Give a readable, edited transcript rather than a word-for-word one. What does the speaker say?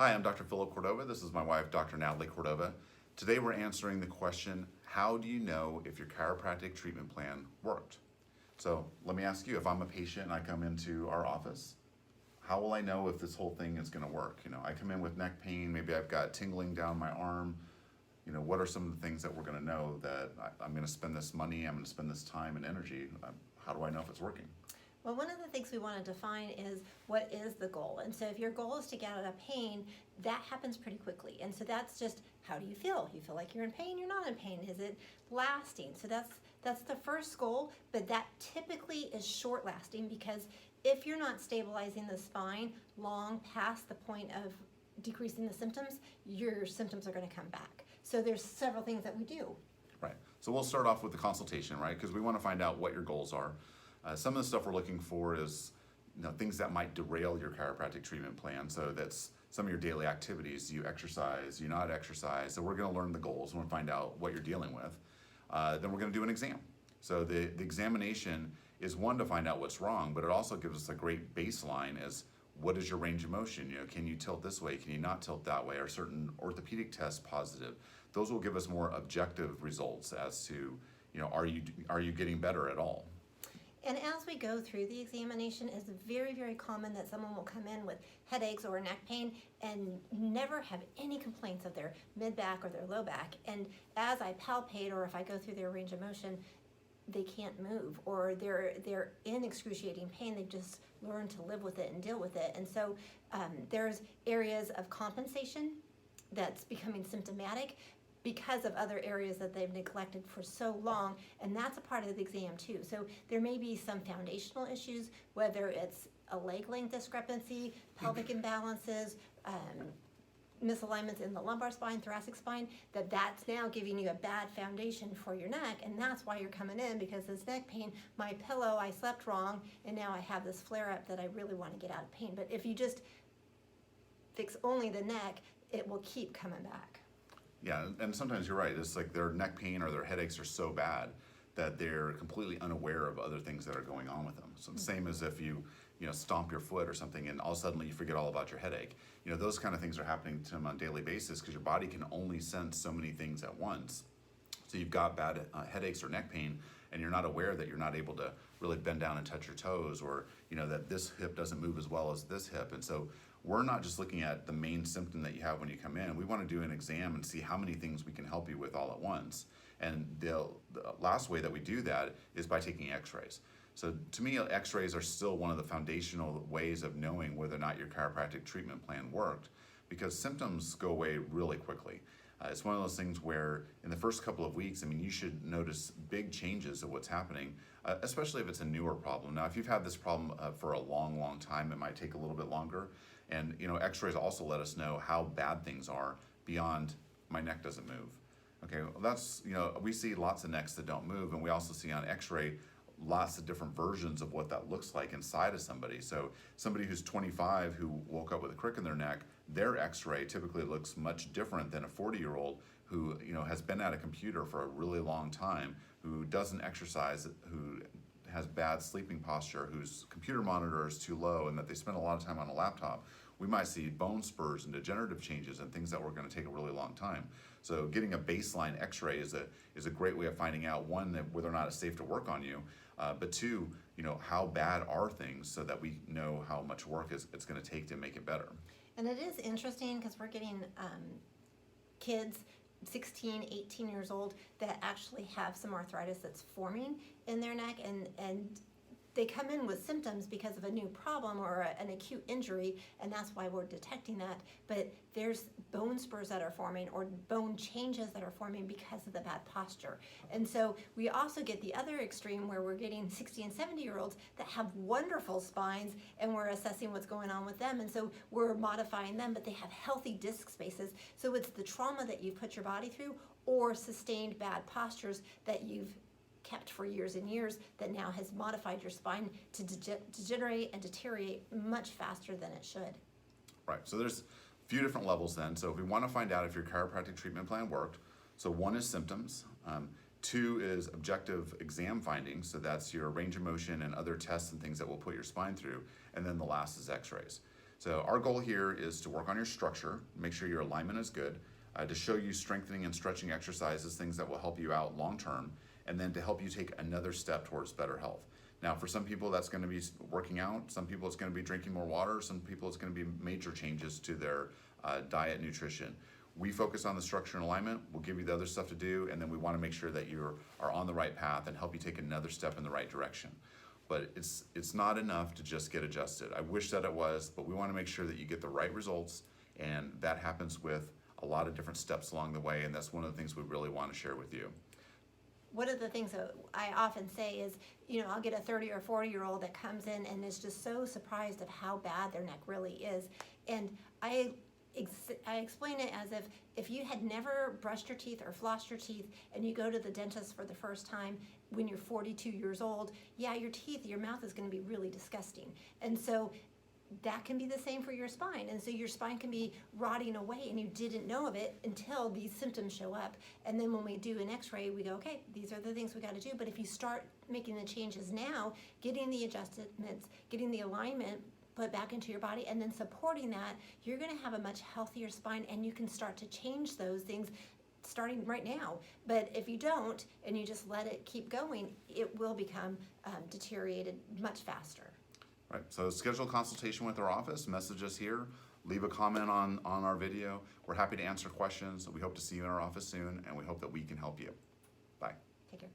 Hi, I'm Dr. Philip Cordova. This is my wife, Dr. Natalie Cordova. Today we're answering the question, how do you know if your chiropractic treatment plan worked? So let me ask you, if I'm a patient and I come into our office, how will I know if this whole thing is going to work? I come in with neck pain, maybe I've got tingling down my arm. What are some of the things that we're going to know that I'm going to spend this money, I'm going to spend this time and energy? How do I know if it's working? Well, one of the things we want to define is what is the goal. And so if your goal is to get out of pain, that happens pretty quickly. And so that's just, how do you feel? You feel like you're in pain, you're not in pain. Is it lasting? So that's the first goal, but that typically is short lasting, because if you're not stabilizing the spine long past the point of decreasing the symptoms, your symptoms are going to come back. So there's several things that we do. Right. So we'll start off with the consultation, right? Because we want to find out what your goals are. Some of the stuff we're looking for is things that might derail your chiropractic treatment plan. So that's some of your daily activities. Do you exercise? Do you not exercise? So we're going to learn the goals and we'll find out what you're dealing with. Then we're going to do an exam. So the examination is one to find out what's wrong, but it also gives us a great baseline as what is your range of motion? Can you tilt this way? Can you not tilt that way? Are certain orthopedic tests positive? Those will give us more objective results as to, are you getting better at all? And as we go through the examination, it's very, very common that someone will come in with headaches or neck pain and never have any complaints of their mid-back or their low back. And as I palpate, or if I go through their range of motion, they can't move, or they're in excruciating pain. They've just learned to live with it and deal with it. And so there's areas of compensation that's becoming symptomatic because of other areas that they've neglected for so long, and that's a part of the exam too. So there may be some foundational issues, whether it's a leg length discrepancy, pelvic imbalances, misalignments in the lumbar spine, thoracic spine, that's now giving you a bad foundation for your neck, and that's why you're coming in, because this neck pain, my pillow, I slept wrong, and now I have this flare-up that I really want to get out of pain. But if you just fix only the neck, it will keep coming back. Yeah, and sometimes you're right. It's like their neck pain or their headaches are so bad that they're completely unaware of other things that are going on with them. So the same as if you stomp your foot or something and all of a sudden you forget all about your headache. Those kind of things are happening to them on a daily basis because your body can only sense so many things at once. So you've got bad headaches or neck pain, and you're not aware that you're not able to really bend down and touch your toes, or that this hip doesn't move as well as this hip. And so we're not just looking at the main symptom that you have when you come in. We want to do an exam and see how many things we can help you with all at once. And the last way that we do that is by taking X-rays. So to me, X-rays are still one of the foundational ways of knowing whether or not your chiropractic treatment plan worked, because symptoms go away really quickly. It's one of those things where in the first couple of weeks, you should notice big changes of what's happening, especially if it's a newer problem. Now, if you've had this problem for a long, long time, it might take a little bit longer. And X-rays also let us know how bad things are beyond my neck doesn't move. Okay, well, that's, we see lots of necks that don't move, and we also see on X-ray lots of different versions of what that looks like inside of somebody. So somebody who's 25 who woke up with a crick in their neck, their X-ray typically looks much different than a 40-year-old who has been at a computer for a really long time, who doesn't exercise, who has bad sleeping posture, whose computer monitor is too low, and that they spend a lot of time on a laptop. We might see bone spurs and degenerative changes and things that were going to take a really long time. So getting a baseline X-ray is a great way of finding out, one, that whether or not it's safe to work on you, but two, how bad are things, so that we know how much work it's going to take to make it better. And it is interesting because we're getting kids 16, 18 years old that actually have some arthritis that's forming in their neck, and they come in with symptoms because of a new problem or an acute injury, and that's why we're detecting that. But there's bone spurs that are forming or bone changes that are forming because of the bad posture. And so we also get the other extreme where we're getting 60 and 70-year-olds that have wonderful spines, and we're assessing what's going on with them. And so we're modifying them, but they have healthy disc spaces. So it's the trauma that you've put your body through or sustained bad postures that you've kept for years and years that now has modified your spine to degenerate and deteriorate much faster than it should. Right, so there's a few different levels then. So if we want to find out if your chiropractic treatment plan worked, so one is symptoms, two is objective exam findings, so that's your range of motion and other tests and things that we'll put your spine through, and then the last is X-rays. So our goal here is to work on your structure, make sure your alignment is good, to show you strengthening and stretching exercises, things that will help you out long term, and then to help you take another step towards better health. Now, for some people, that's going to be working out. Some people, it's going to be drinking more water. Some people, it's going to be major changes to their diet, nutrition. We focus on the structure and alignment. We'll give you the other stuff to do, and then we want to make sure that you are on the right path and help you take another step in the right direction. But it's not enough to just get adjusted. I wish that it was, but we want to make sure that you get the right results, and that happens with a lot of different steps along the way, and that's one of the things we really want to share with you. One of the things that I often say is, I'll get a 30 or 40-year-old that comes in and is just so surprised of how bad their neck really is. And I explain it as if you had never brushed your teeth or flossed your teeth and you go to the dentist for the first time when you're 42 years old, yeah, your mouth is going to be really disgusting. And so that can be the same for your spine. And so your spine can be rotting away and you didn't know of it until these symptoms show up. And then when we do an X-ray, we go, okay, these are the things we got to do. But if you start making the changes now, getting the adjustments, getting the alignment put back into your body, and then supporting that, you're going to have a much healthier spine, and you can start to change those things starting right now. But if you don't, and you just let it keep going, it will become deteriorated much faster. Right, so schedule a consultation with our office, message us here, leave a comment on our video. We're happy to answer questions. We hope to see you in our office soon, and we hope that we can help you. Bye. Take care.